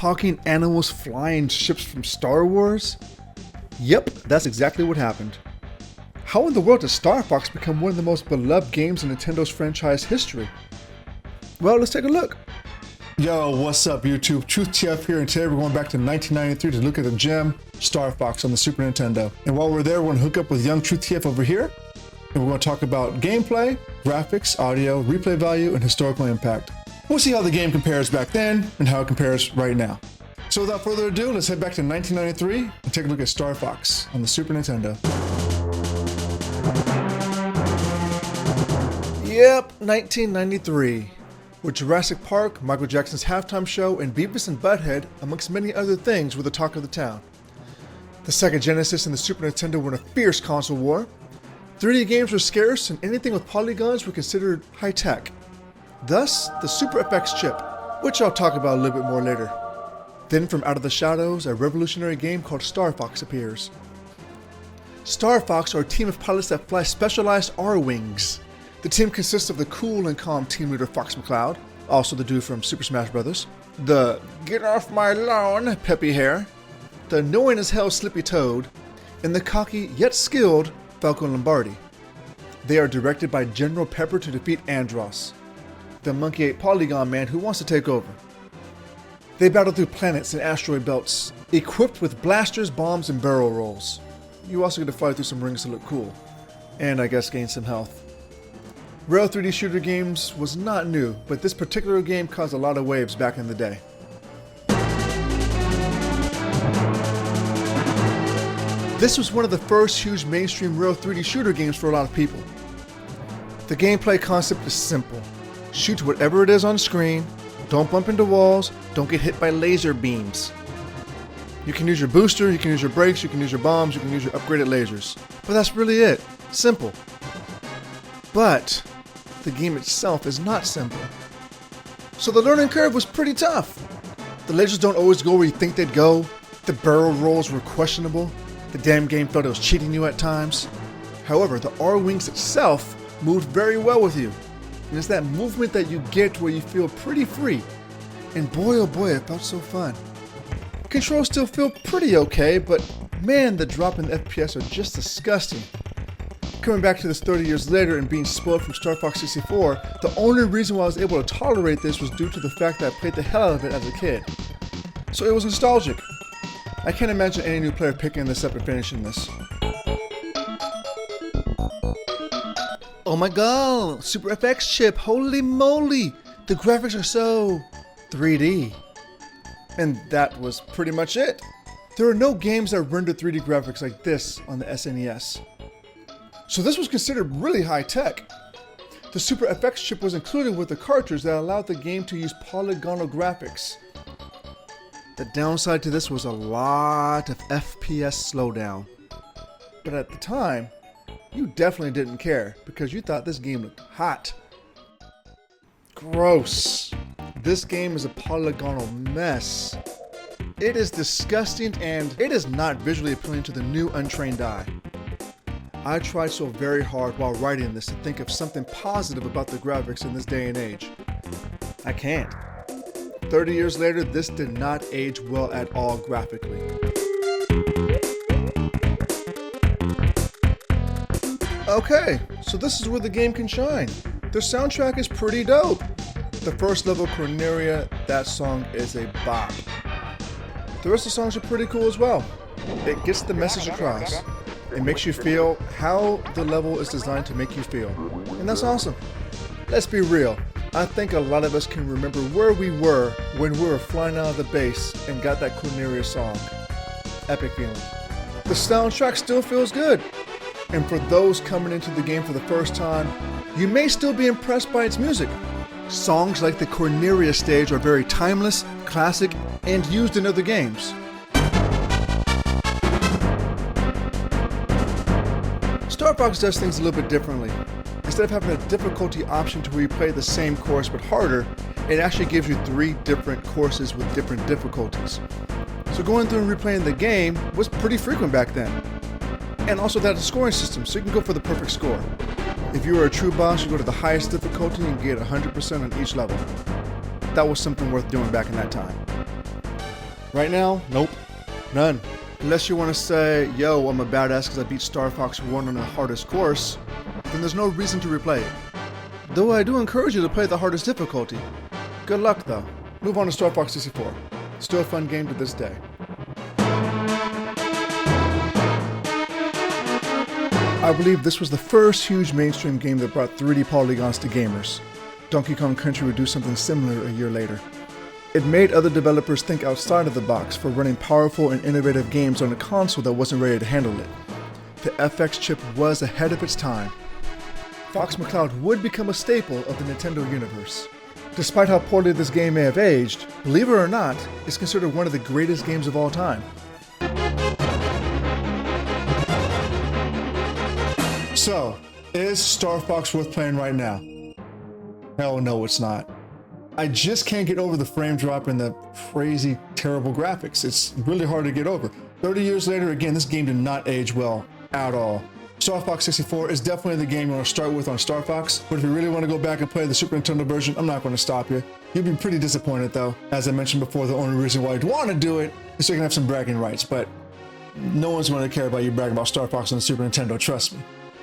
talking animals flying ships from Star Wars? Yep, that's exactly what happened. How in the world does Starfox become one of the most beloved games in Nintendo's franchise history? Well, let's take a look. Yo, what's up YouTube? TruthTF here, and today we're going back to 1993 to look at the gem, Starfox, on the Super Nintendo. And while we're there, we're going to hook up with young TruthTF over here, and we're going to talk about gameplay, graphics, audio, replay value, and historical impact. We'll see how the game compares back then and how it compares right now. So without further ado, let's head back to 1993 and take a look at Starfox on the Super Nintendo. Yep, 1993. With Jurassic Park, Michael Jackson's halftime show, and Beavis and Butthead, amongst many other things, were the talk of the town. The Sega Genesis and the Super Nintendo were in a fierce console war. 3D games were scarce, and anything with polygons were considered high-tech. Thus, the Super FX chip, which I'll talk about a little bit more later. Then from out of the shadows, a revolutionary game called Starfox appears. Starfox are a team of pilots that fly specialized R-Wings. The team consists of the cool and calm team leader Fox McCloud, also the dude from Super Smash Bros., the get off my lawn Peppy Hare, the annoying as hell Slippy Toad, and the cocky yet skilled Falco Lombardi. They are directed by General Pepper to defeat Andross, the monkey-ape polygon man who wants to take over. They battle through planets and asteroid belts, equipped with blasters, bombs, and barrel rolls. You also get to fly through some rings to look cool, and I guess gain some health. Rail 3D shooter games was not new, but this particular game caused a lot of waves back in the day. This was one of the first huge mainstream Rail 3D shooter games for a lot of people. The gameplay concept is simple. Shoot whatever it is on screen, don't bump into walls, don't get hit by laser beams. You can use your booster, you can use your brakes, you can use your bombs, you can use your upgraded lasers. But that's really it. Simple. But the game itself is not simple. So the learning curve was pretty tough. The lasers don't always go where you think they'd go. The barrel rolls were questionable. The damn game felt it was cheating you at times. However, the R-Wings itself moved very well with you. And it's that movement that you get where you feel pretty free. And boy oh boy, it felt so fun. Controls still feel pretty okay, but man, the drop in FPS are just disgusting. Coming back to this 30 years later and being spoiled from Star Fox 64, the only reason why I was able to tolerate this was due to the fact that I played the hell out of it as a kid. So it was nostalgic. I can't imagine any new player picking this up and finishing this. Oh my god, Super FX chip, holy moly! The graphics are so 3D. And that was pretty much it. There are no games that render 3D graphics like this on the SNES. So this was considered really high tech. The Super FX chip was included with a cartridge that allowed the game to use polygonal graphics. The downside to this was a lot of FPS slowdown. But at the time, you definitely didn't care because you thought this game looked hot. Gross. This game is a polygonal mess. It is disgusting and it is not visually appealing to the new untrained eye. I tried so very hard while writing this to think of something positive about the graphics in this day and age. I can't. 30 years later, this did not age well at all graphically. Okay, so this is where the game can shine. The soundtrack is pretty dope. The first level, Corneria, that song is a bop. The rest of the songs are pretty cool as well. It gets the message across. It makes you feel how the level is designed to make you feel. And that's awesome. Let's be real. I think a lot of us can remember where we were when we were flying out of the base and got that Corneria song. Epic feeling. The soundtrack still feels good. And for those coming into the game for the first time, you may still be impressed by its music. Songs like the Corneria stage are very timeless, classic, and used in other games. Starfox does things a little bit differently. Instead of having a difficulty option to where you play the same course but harder, it actually gives you 3 different courses with different difficulties. So going through and replaying the game was pretty frequent back then. And also that a scoring system, so you can go for the perfect score. If you were a true boss, you go to the highest difficulty and get 100% on each level. That was something worth doing back in that time. Right now, nope, none. Unless you want to say, yo, I'm a badass because I beat Starfox 1 on the hardest course, then there's no reason to replay it. Though I do encourage you to play the hardest difficulty. Good luck though. Move on to Starfox 64. Still a fun game to this day. I believe this was the first huge mainstream game that brought 3D polygons to gamers. Donkey Kong Country would do something similar a year later. It made other developers think outside of the box for running powerful and innovative games on a console that wasn't ready to handle it. The FX chip was ahead of its time. Fox McCloud would become a staple of the Nintendo universe. Despite how poorly this game may have aged, believe it or not, it's considered one of the greatest games of all time. So, is Starfox worth playing right now? Hell no, it's not. I just can't get over the frame drop and the crazy, terrible graphics. It's really hard to get over. 30 years later, again, this game did not age well at all. Starfox 64 is definitely the game you want to start with on Star Fox, but if you really want to go back and play the Super Nintendo version, I'm not going to stop you. You'll be pretty disappointed though. As I mentioned before, the only reason why you'd want to do it is so you can have some bragging rights, but no one's going to care about you bragging about Star Fox on the Super Nintendo, trust me.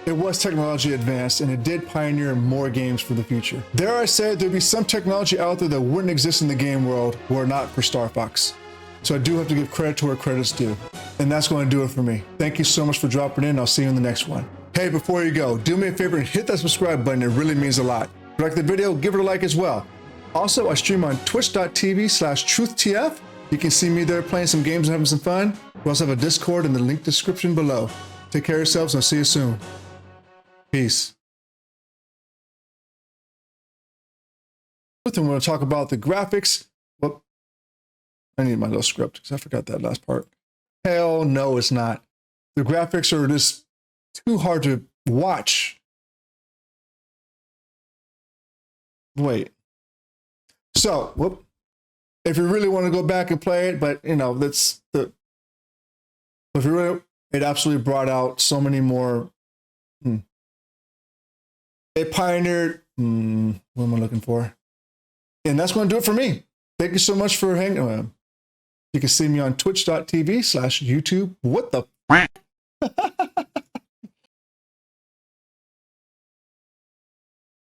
It was technology advanced and it did pioneer more games for the future. Dare I say, there'd be some technology out there that wouldn't exist in the game world were it not for Star Fox. So I do have to give credit to where credit's due. And that's going to do it for me. Thank you so much for dropping in. I'll see you in the next one. Hey, before you go, do me a favor and hit that subscribe button. It really means a lot. If you like the video, give it a like as well. Also, I stream on twitch.tv/truthtf. You can see me there playing some games and having some fun. We also have a Discord in the link description below. Take care of yourselves and I'll see you soon. Peace. And we're going to talk about the graphics. Well, I need my little script because I forgot that last part. Hell no, it's not. The graphics are just too hard to watch. Wait. So, whoop. If you really want to go back and play it, but you know, that's the. If you really, it absolutely brought out so many more. It pioneered. What am I looking for? And that's going to do it for me. Thank you so much for hanging around. You can see me on twitch.tv/YouTube. What the?